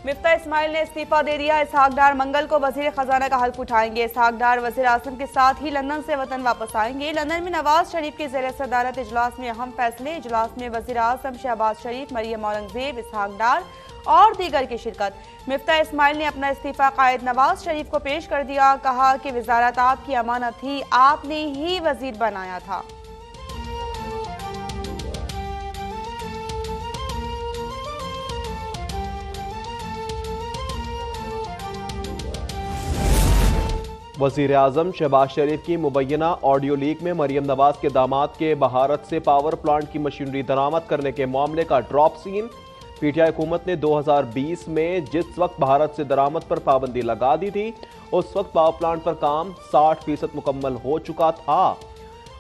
मिफ्ता इस्माइल ने इस्तीफा दे दिया। इसहाक डार मंगल को वजीर खजाना का हल्फ उठाएंगे। इसहाक डार वजीर आजम के साथ ही लंदन से वतन वापस आएंगे। लंदन में नवाज शरीफ के ज़ेर सदारत इजलास में अहम फैसले। इजलास में वजीर आजम शहबाज शरीफ, मरियम औरंगजेब, इसहाक डार और दीगर की शिरकत। मिफ्ता इस्माइल ने अपना इस्तीफा कायद नवाज शरीफ को पेश कर दिया। कहा कि वजारत आपकी अमानत थी, आपने ही वजीर बनाया था। वज़ीर आज़म शहबाज शरीफ की मुबैना ऑडियो लीक में मरियम नवाज के दामाद के बहारत से पावर प्लांट की मशीनरी दरामद करने के मामले का ड्रॉप सीन। पीटीआई हुकूमत ने 2020 में जिस वक्त भारत से दरामद पर पाबंदी लगा दी थी, उस वक्त पावर प्लांट पर काम 60% मुकम्मल हो चुका था।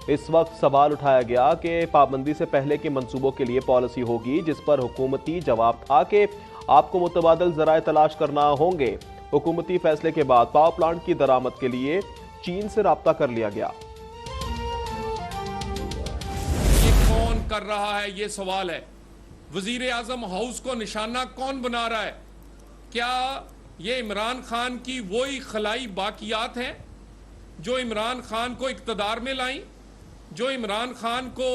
इस वक्त सवाल उठाया गया कि पाबंदी से पहले के मंसूबों के लिए पॉलिसी होगी, जिस पर हुकूमती जवाब था कि आपको मुतबादल जराए तलाश करना होंगे। हुकूमती फैसले के बाद पावर प्लांट की दरामद के लिए चीन से राब्ता कर लिया गया। ये कौन कर रहा है, ये सवाल है। वजीर आजम हाउस को निशाना कौन बना रहा है? क्या ये इमरान खान की वही खलाई बाकियात हैं जो इमरान खान को इक्तदार में लाई, जो इमरान खान को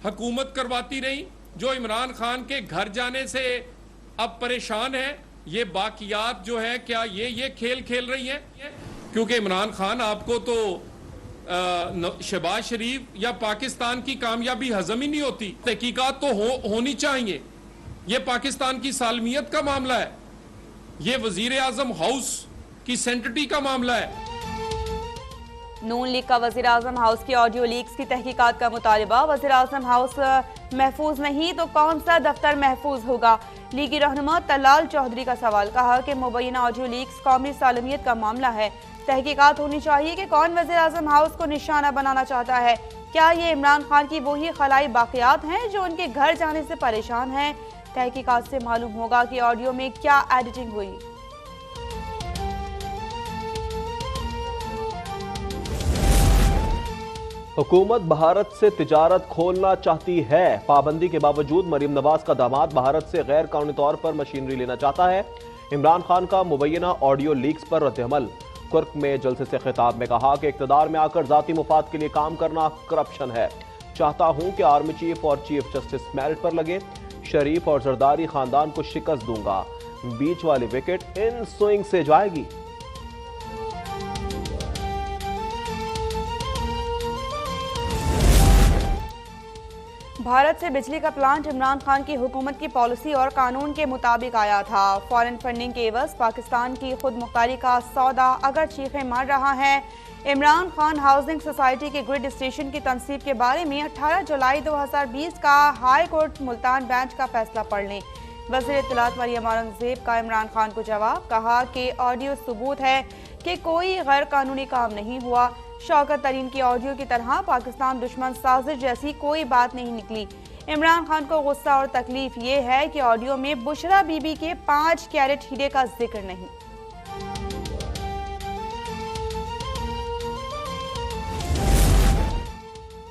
हुकूमत करवाती रही, जो इमरान खान के घर जाने से अब परेशान है? ये बाकियात जो है, क्या ये खेल खेल रही हैं? क्योंकि इमरान खान आपको तो शहबाज शरीफ या पाकिस्तान की कामयाबी हजम ही नहीं होती। तहकीकात तो होनी चाहिए। ये पाकिस्तान की सालमियत का मामला है, ये वजीर आजम हाउस की सेंटिटी का मामला है। नून लीग का वजीर आजम हाउस की ऑडियो लीक्स की तहकीकात का मुतालबा। वजीर आजम हाउस महफूज नहीं तो कौन सा दफ्तर महफूज होगा? लीगी रहनुमा तलाल चौधरी का सवाल। कहा कि मुबैना ऑडियो लीक्स कौमी सालमियत का मामला है, तहकीकात होनी चाहिए कि कौन वजीर आजम हाउस को निशाना बनाना चाहता है। क्या ये इमरान खान की वही खलाई बाकियात हैं जो उनके घर जाने से परेशान हैं? तहकीकात से मालूम होगा कि ऑडियो में क्या एडिटिंग हुई। हुकूमत भारत से तिजारत खोलना चाहती है। पाबंदी के बावजूद मरियम नवाज का दामाद भारत से गैर कानूनी तौर पर मशीनरी लेना चाहता है। इमरान खान का मुबैना ऑडियो लीक्स पर रद्द-ए-अमल। कुर्क में जलसे से खिताब में कहा कि इक़्तिदार में आकर जाती मुफाद के लिए काम करना करप्शन है। चाहता हूं कि आर्मी चीफ और चीफ जस्टिस मेरिट पर लगे। शरीफ और जरदारी खानदान को शिकस्त दूंगा। बीच वाली विकेट इन स्विंग से जाएगी। भारत से बिजली का प्लांट इमरान खान की हुकूमत की पॉलिसी और कानून के मुताबिक आया था। फॉरेन फंडिंग के एवज पाकिस्तान की खुद मुख्तारी का सौदा अगर चीखें मार रहा है। इमरान खान हाउसिंग सोसाइटी के ग्रिड स्टेशन की तनसीब के बारे में 18 जुलाई 2020 का हाई कोर्ट मुल्तान बेंच का फैसला पढ़ लें। वज़ीर इत्तलात मरियम औरंगजेब का इमरान खान को जवाब। कहा कि ऑडियो सबूत है कि कोई गैर कानूनी काम नहीं हुआ। शौकत तरीन की ऑडियो की तरह पाकिस्तान दुश्मन साजिश जैसी कोई बात नहीं निकली। इमरान खान को गुस्सा और तकलीफ ये है कि ऑडियो में बुशरा बीबी के 5 कैरेट हीरे का जिक्र नहीं।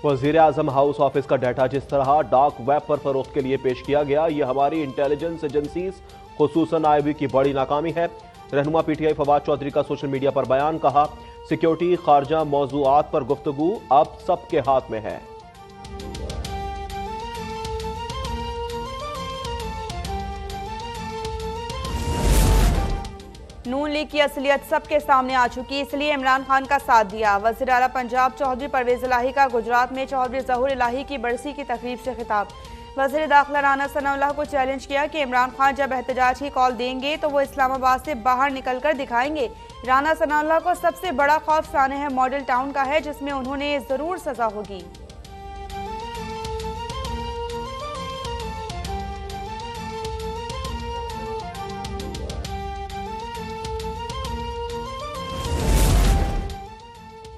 वज़ीर आज़म हाउस ऑफिस का डाटा जिस तरह डार्क वेब पर फरोख्त के लिए पेश किया गया, ये हमारी इंटेलिजेंस एजेंसीज खुसूसन IB की बड़ी नाकामी है। रहनुमा PTI फवाद चौधरी का सोशल मीडिया पर बयान। कहा सिक्योरिटी खारजा मौज़ूआत पर गुफ्तगू अब सबके हाथ में है। नून लीग की असलियत सबके सामने आ चुकी, इसलिए इमरान खान का साथ दिया। वज़ीर आला पंजाब चौधरी परवेज इलाही का गुजरात में चौधरी ज़हूर इलाही की बरसी की तकरीब से खिताब। वज़ीर दाखिला राना सनाउल्लाह को चैलेंज किया कि इमरान खान जब एहतजाज की कॉल देंगे तो वो इस्लामाबाद से बाहर निकल कर दिखाएंगे। राना सनाउल्लाह को सबसे बड़ा खौफ सानेह मॉडल टाउन का है, जिसमें उन्होंने ज़रूर सजा होगी।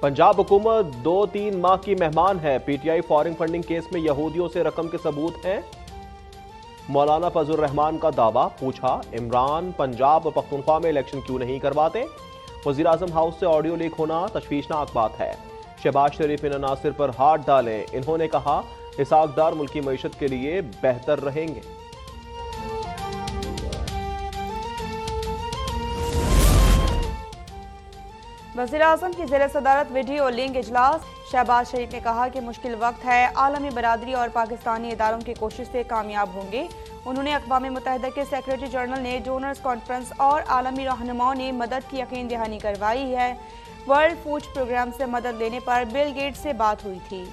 पंजाब हुकूमत 2-3 माह की मेहमान है। PTI फॉरेन फंडिंग केस में यहूदियों से रकम के सबूत हैं। मौलाना फजल रहमान का दावा। पूछा इमरान पंजाब और पख्तूनख्वा में इलेक्शन क्यों नहीं करवाते। वज़ीर आज़म हाउस से ऑडियो लीक होना तशवीशनाक बात है। शहबाज शरीफ इन अनासिर पर हाथ डालें। इन्होंने कहा इसहाक डार मुल्की मईशत के लिए बेहतर रहेंगे। वज़ीर-ए-आज़म की ज़ेर सदारत वीडियो लिंक इजलास। शहबाज शरीफ ने कहा कि मुश्किल वक्त है, आलमी बरादरी और पाकिस्तानी इदारों की कोशिश से कामयाब होंगे। उन्होंने अक़वाम मुत्तहिदा के सेक्रेटरी जनरल ने डोनर्स कॉन्फ्रेंस और आलमी रहनुमाओं ने मदद की यकीन दहानी करवाई है। वर्ल्ड फूड प्रोग्राम से मदद लेने पर बिल गेट्स से बात हुई थी।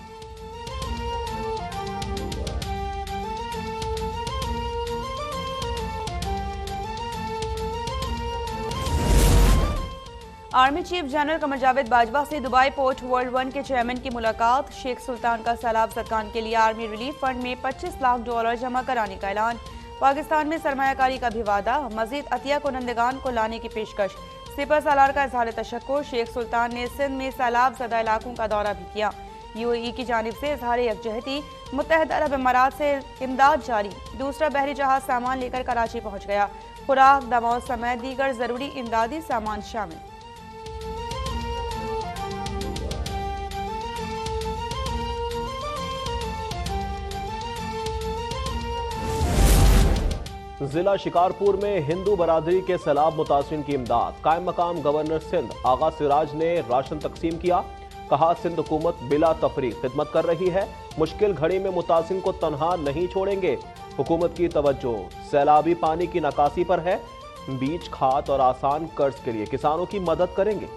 Army chief general Qamar Javed Bajwa से दुबई पोर्ट वर्ल्ड 1 के चेयरमैन की मुलाकात। शेख सुल्तान का सैलाब सदकान के लिए आर्मी रिलीफ फंड में $25 लाख जमा कराने का ऐलान। पाकिस्तान में सरमायाकारी का भी वादा। मजीद अतिया कुनंदगान को लाने की पेशकश। सिपह सालार का इजहार तशक्कुर। शेख सुल्तान ने सिंध में सैलाब ज़दा इलाकों का दौरा भी किया। UAE की जानिब से इजहार यकजहती। मुत्तहिदा अरब अमारात से इमदाद जारी। दूसरा बहरी जहाज सामान लेकर कराची पहुँच गया। खुराक, दवाओं समेत दीगर जरूरी इमदादी सामान शामिल। जिला शिकारपुर में हिंदू बरादरी के सैलाब मुतासिरीन की इमदाद। कायम मकाम गवर्नर सिंध आगा सिराज ने राशन तकसीम किया। कहा, सिंध हुकूमत बिला तफरीक खिदमत कर रही है, मुश्किल घड़ी में मुतासिरीन को तनहा नहीं छोड़ेंगे। हुकूमत की तवज्जो सैलाबी पानी की नकासी पर है। बीज, खाद और आसान कर्ज के लिए किसानों की मदद करेंगे।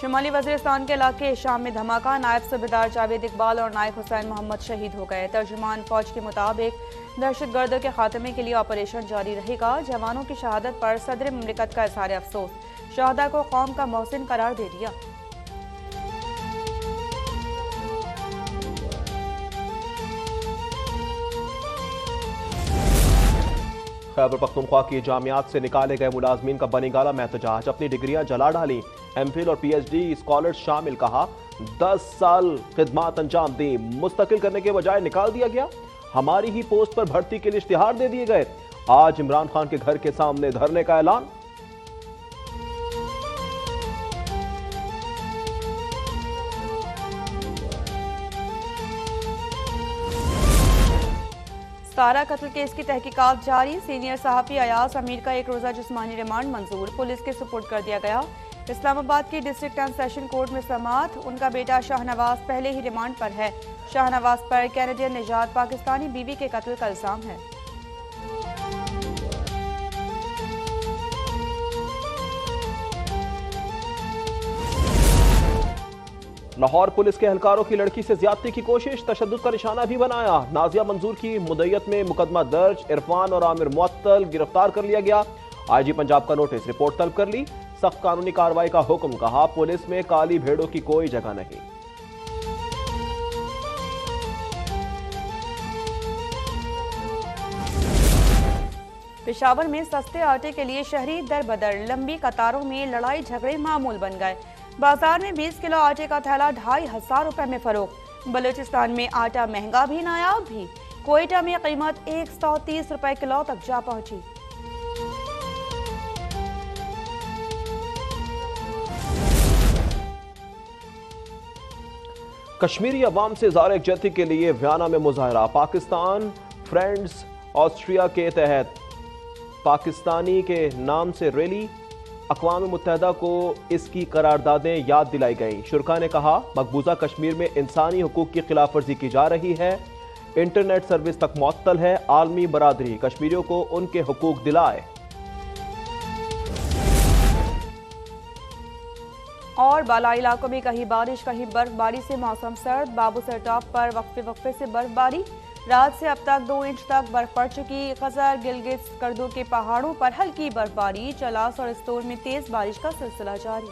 शुमाली वज़ीरिस्तान के इलाके शाम में धमाका। नायब सूबेदार जावेद इकबाल और नायक हुसैन मोहम्मद शहीद हो गए। तर्जुमान फौज के मुताबिक दहशतगर्दों के खात्मे के लिए ऑपरेशन जारी रहेगा। जवानों की शहादत पर सदर मुमलिकत का इज़हार अफसोस। शहदा को कौम का मोहसिन करार दे दिया। खैबर पख्तूनख्वा की जामियात से निकाले गए मुलाजमीन का बनीगाला में एहतजाज। अपनी डिग्रियां जला डाली। MPhil और PhD स्कॉलर्स शामिल। कहा, 10 साल खिदमात अंजाम दी, मुस्तकिल करने के बजाय निकाल दिया गया। हमारी ही पोस्ट पर भर्ती के लिए इश्तिहार दे दिए गए। आज इमरान खान के घर के सामने धरने का ऐलान। सारा कत्ल केस की तहकीकात जारी। सीनियर सहाफी अयाज अमीर का 1 रोजा जिस्मानी रिमांड मंजूर। पुलिस के सुपुर्द कर दिया गया। इस्लामाबाद की डिस्ट्रिक्ट एंड सेशन कोर्ट में समाअत। उनका बेटा शाहनवाज पहले ही रिमांड पर है। शाहनवाज पर कैनेडियन निजात पाकिस्तानी बीवी के कत्ल का इल्जाम है। लाहौर पुलिस के एहलकारों की लड़की से ज्यादती की कोशिश, तशद्दुद का निशाना भी बनाया। नाजिया मंजूर की मुद्दत में मुकदमा दर्ज। इरफान और आमिर मुअत्तल गिरफ्तार कर लिया गया। IG पंजाब का नोटिस, रिपोर्ट तलब कर ली। सख्त कानूनी कार्रवाई का हुक्म। कहा, पुलिस में काली भेड़ों की कोई जगह नहीं। पेशावर में सस्ते आटे के लिए शहरी दर बदर। लंबी कतारों में लड़ाई झगड़े मामूल बन गए। बाजार में 20 किलो आटे का थैला 2500 रुपए में फरोख्त। बलूचिस्तान में आटा महंगा भी नायाब भी। कोयटा में कीमत 130 रुपए किलो तक जा पहुंची। कश्मीरी अवाम से इज़हार यकजहती के लिए वियना में मुजाहरा। पाकिस्तान फ्रेंड्स ऑस्ट्रिया के तहत पाकिस्तानी के नाम से रैली। अक़वाम मुत्तहिदा को इसकी करारदादें याद दिलाई गई। शुरका ने कहा, मकबूजा कश्मीर में इंसानी हुकूक की खिलाफ वर्जी की जा रही है। इंटरनेट सर्विस तक मुअत्तल है। आलमी बरादरी कश्मीरियों को उनके हुकूक दिलाए। और बालाई इलाकों में कहीं बारिश कहीं बर्फबारी से मौसम सर्द। बाबूसर टॉप पर वक्फे से बर्फबारी। रात से अब तक 2 इंच तक बर्फ पड़ चुकी। गजर, गिलगित, स्कर्दू के पहाड़ों पर हल्की बर्फबारी। चलास और इस्तोर में तेज बारिश का सिलसिला जारी।